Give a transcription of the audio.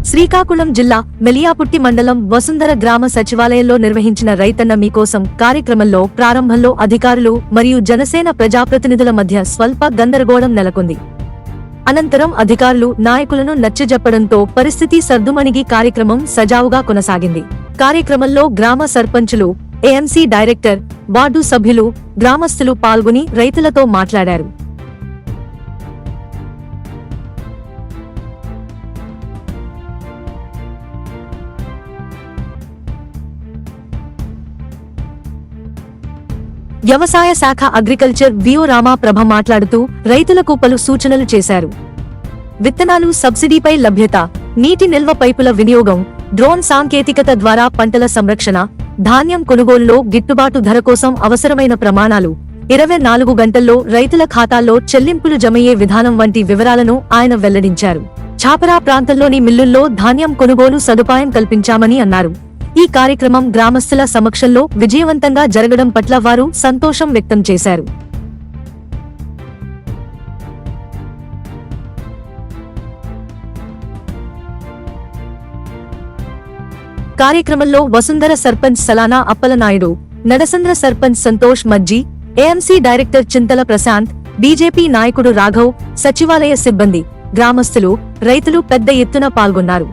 శ్రీకాకుళం జిల్లా మెలియాపుట్టి మండలం వసుంధర గ్రామ సచివాలయంలో నిర్వహించిన రైతన్న మీకోసం కార్యక్రమంలో ప్రారంభంలో అధికారులు మరియు జనసేన ప్రజాప్రతినిధుల మధ్య స్వల్ప గందరగోళం నెలకొంది. అనంతరం అధికారులు నాయకులను నచ్చజెప్పడంతో పరిస్థితి సర్దుమణిగి కార్యక్రమం సజావుగా కొనసాగింది. కార్యక్రమంలో గ్రామ సర్పంచులు, ఏఎంసీ డైరెక్టర్, వార్డు సభ్యులు, గ్రామస్తులు పాల్గొని రైతులతో మాట్లాడారు. వ్యవసాయ శాఖ అగ్రికల్చర్ విఓ రామాప్రభ మాట్లాడుతూ రైతులకు పలు సూచనలు చేశారు. విత్తనాలు సబ్సిడీపై లభ్యత, నీటి నిల్వ పైపుల వినియోగం, డ్రోన్ సాంకేతికత ద్వారా పంటల సంరక్షణ, ధాన్యం కొనుగోలులో గిట్టుబాటు ధర కోసం అవసరమైన ప్రమాణాలు, 24 గంటల్లో రైతుల ఖాతాల్లో చెల్లింపులు జమయ్యే విధానం వంటి వివరాలను ఆయన వెల్లడించారు. ఛాపరా ప్రాంతంలోని మిల్లుల్లో ధాన్యం కొనుగోలు సదుపాయం కల్పించామని అన్నారు. ఈ కార్యక్రమం గ్రామస్తుల సమక్షంలో విజయవంతంగా జరగడం పట్ల వారు సంతోషం వ్యక్తం చేశారు. కార్యక్రమంలో వసుంధర సర్పంచ్ సలానా అప్పలనాయుడు, నడసంద్ర సర్పంచ్ సంతోష్ మజ్జి, ఏఎంసీ డైరెక్టర్ చింతల ప్రశాంత్, బీజేపీ నాయకుడు రాఘవ్, సచివాలయ సిబ్బంది, గ్రామస్తులు, రైతులు పెద్ద ఎత్తున పాల్గొన్నారు.